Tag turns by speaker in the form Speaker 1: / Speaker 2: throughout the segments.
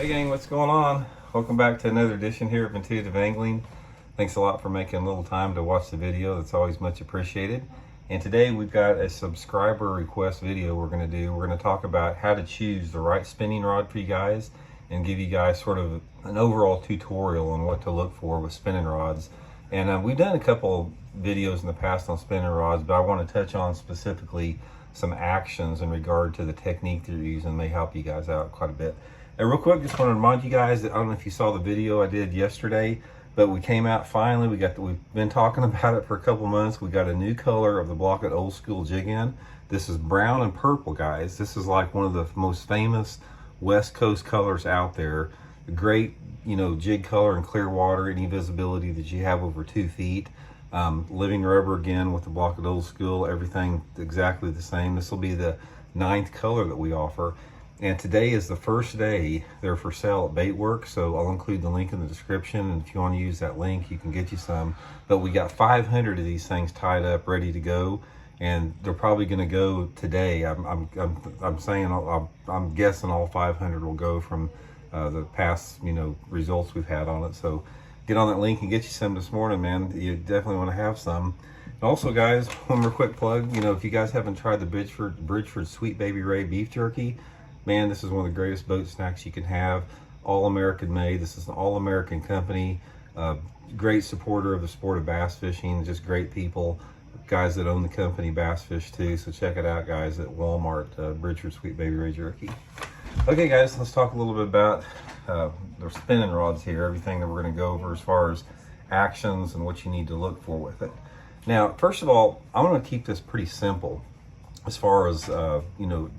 Speaker 1: Hey gang, what's going on? Welcome back to another edition here of Intuitive Angling. Thanks a lot for making a little time to watch the video. That's always much appreciated. And today we've got a subscriber request video we're going to do. We're going to talk about how to choose the right spinning rod for you guys and give you guys sort of an overall tutorial on what to look for with spinning rods. And we've done a couple videos in the past on spinning rods, but I want to touch on specifically some actions in regard to the technique that you're using. May help you guys out quite a bit. And real quick, just want to remind you guys that I don't know if you saw the video I did yesterday, but we came out finally. We've been talking about it for a couple months. We got a new color of the Blockout Old School Jig End. This is brown and purple, guys. This is like one of the most famous West Coast colors out there. A great, jig color in clear water, any visibility that you have over 2 feet. Living rubber again with the Blockout Old School, everything exactly the same. This will be the 9th color that we offer. And today is the first day they're for sale at Baitworks, so I'll include the link in the description, and if you want to use that link, you can get you some. But we got 500 of these things tied up, ready to go, and they're probably going to go today. I'm guessing all 500 will go from the past results we've had on it. So get on that link and get you some this morning, man. You definitely want to have some. And also, guys, one more quick plug. If you guys haven't tried the Bridgford Sweet Baby Ray beef jerky, man, this is one of the greatest boat snacks you can have. All American made. This is an all American company. Great supporter of the sport of bass fishing. Just great people. Guys that own the company Bass Fish too. So check it out, guys, at Walmart. Bridgford Sweet Baby Ray jerky. Okay, guys, let's talk a little bit about the spinning rods here. Everything that we're going to go over as far as actions and what you need to look for with it. Now, first of all, I'm going to keep this pretty simple, as far as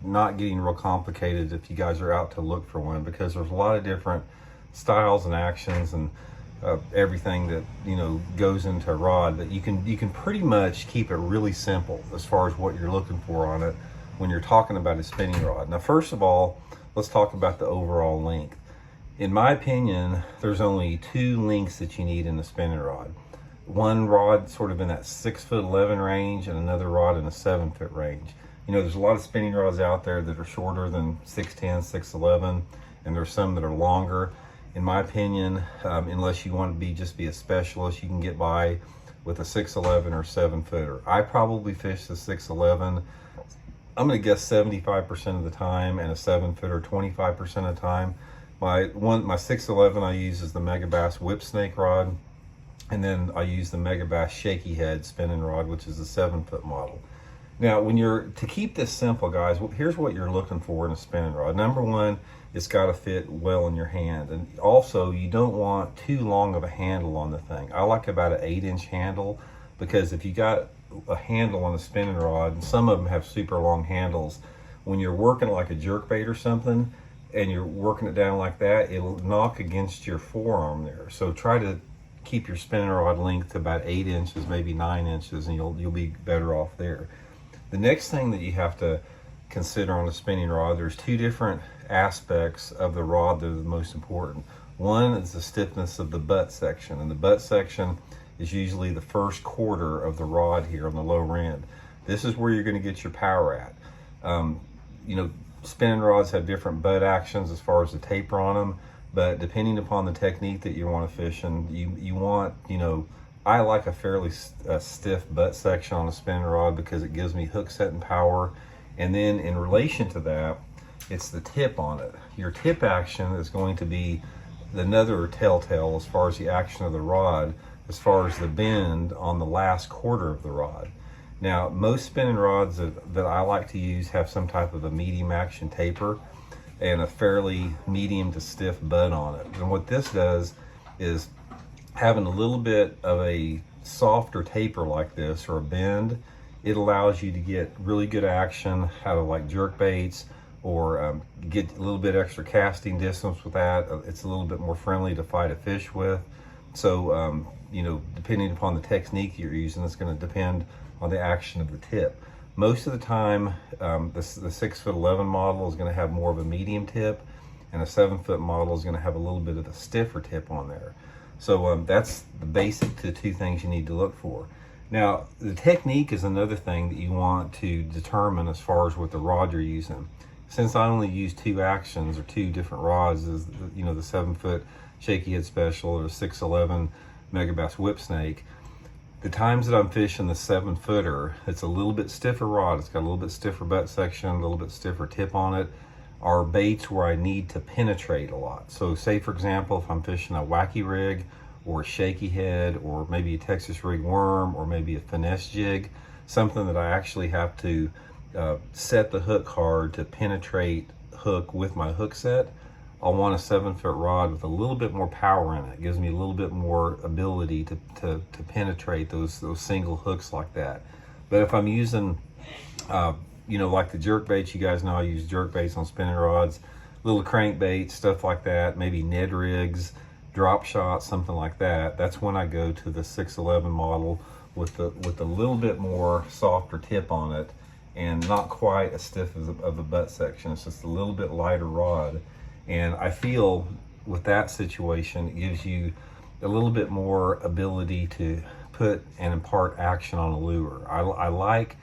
Speaker 1: not getting real complicated if you guys are out to look for one, because there's a lot of different styles and actions and everything that goes into a rod. But you can pretty much keep it really simple as far as what you're looking for on it when you're talking about a spinning rod. Now, first of all, let's talk about the overall length. In my opinion, there's only 2 lengths that you need in a spinning rod. One rod sort of in that 6'11" range, and another rod in a 7-foot range. There's a lot of spinning rods out there that are shorter than 6'10", 6'11", and there's some that are longer. In my opinion, unless you want to just be a specialist, you can get by with a 6'11" or 7-footer. I probably fish the 6'11". I'm going to guess 75% of the time, and a 7-footer 25% of the time. My 6'11" I use is the Megabass Whip Snake rod. And then I use the Megabass Shaky Head spinning rod, which is the 7-foot model. Now, to keep this simple, guys, here's what you're looking for in a spinning rod. Number one, it's got to fit well in your hand. And also, you don't want too long of a handle on the thing. I like about an 8-inch handle, because if you got a handle on a spinning rod, and some of them have super long handles, when you're working like a jerkbait or something, and you're working it down like that, it'll knock against your forearm there. So try to keep your spinning rod length to about 8 inches, maybe 9 inches, and you'll be better off there. The next thing that you have to consider on a spinning rod, there's 2 different aspects of the rod that are the most important. One is the stiffness of the butt section, and the butt section is usually the first quarter of the rod here on the lower end. This is where you're going to get your power at. Spinning rods have different butt actions as far as the taper on them. But depending upon the technique that you want to fish in, you want, I like a fairly stiff butt section on a spinning rod because it gives me hook setting power. And then in relation to that, it's the tip on it. Your tip action is going to be another telltale as far as the action of the rod, as far as the bend on the last quarter of the rod. Now, most spinning rods that I like to use have some type of a medium action taper and a fairly medium to stiff butt on it. And what this does is, having a little bit of a softer taper like this, or a bend, it allows you to get really good action out of like jerk baits, or get a little bit extra casting distance with that. It's a little bit more friendly to fight a fish with. So, depending upon the technique you're using, it's going to depend on the action of the tip. Most of the time, the 6'11" model is going to have more of a medium tip, and a 7-foot model is going to have a little bit of a stiffer tip on there. So that's the basic to 2 things you need to look for. Now, the technique is another thing that you want to determine as far as what the rod you're using. since I only use 2 actions or 2 different rods, is the 7-foot shaky head special or the 611 Megabass whip snake. The times that I'm fishing the 7-footer, it's a little bit stiffer rod. It's got a little bit stiffer butt section, a little bit stiffer tip on it. Are baits where I need to penetrate a lot. So say for example, if I'm fishing a wacky rig or a shaky head or maybe a Texas rig worm or maybe a finesse jig, something that I actually have to set the hook hard to penetrate hook with my hook set, I'll want a 7-foot rod with a little bit more power in it. It gives me a little bit more ability to penetrate those single hooks like that. But if I'm using, like the jerk baits, you guys know I use jerk baits on spinning rods, little crankbaits, stuff like that, maybe Ned rigs, drop shots, something like that. That's when I go to the 611 model with a little bit more softer tip on it and not quite as stiff of a butt section. It's just a little bit lighter rod. And I feel with that situation, it gives you a little bit more ability to put and impart action on a lure. I like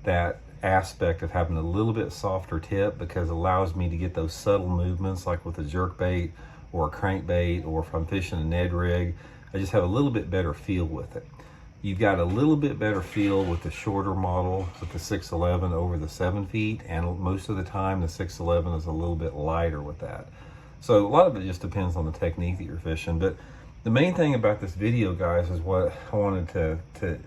Speaker 1: that aspect of having a little bit softer tip because it allows me to get those subtle movements like with a jerk bait or a crankbait, or if I'm fishing a Ned rig, I just have a little bit better feel with it. You've got a little bit better feel with the shorter model with the 611 over the 7 feet, and most of the time the 611 is a little bit lighter with that. So a lot of it just depends on the technique that you're fishing. But the main thing about this video, guys, is what I wanted to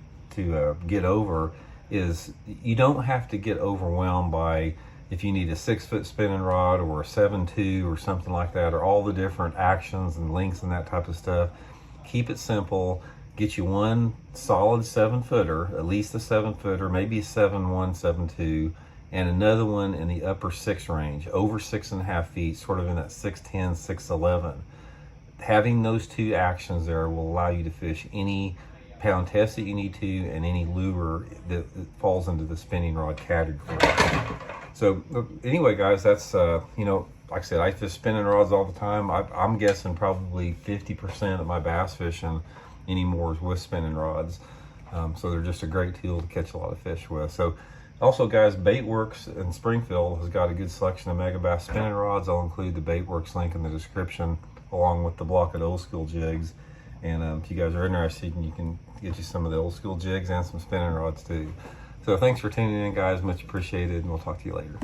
Speaker 1: get over is you don't have to get overwhelmed by if you need a 6-foot spinning rod or a 7.2 or something like that, or all the different actions and lengths and that type of stuff. Keep it simple. Get you one solid 7-footer, at least a 7-footer, maybe a 7.1, 7.2, and another one in the upper 6 range, over 6.5 feet, sort of in that 6.10, 6.11. Having those 2 actions there will allow you to fish any pound test that you need to and any lure that falls into the spinning rod category. So anyway, guys, that's, like I said, I fish spinning rods all the time. I'm guessing probably 50% of my bass fishing anymore is with spinning rods. So they're just a great tool to catch a lot of fish with. So also, guys, Baitworks in Springfield has got a good selection of Megabass spinning rods. I'll include the Baitworks link in the description along with the block of old school jigs. And if you guys are interested, you can get you some of the old school jigs and some spinning rods too. So thanks for tuning in, guys. Much appreciated, and we'll talk to you later.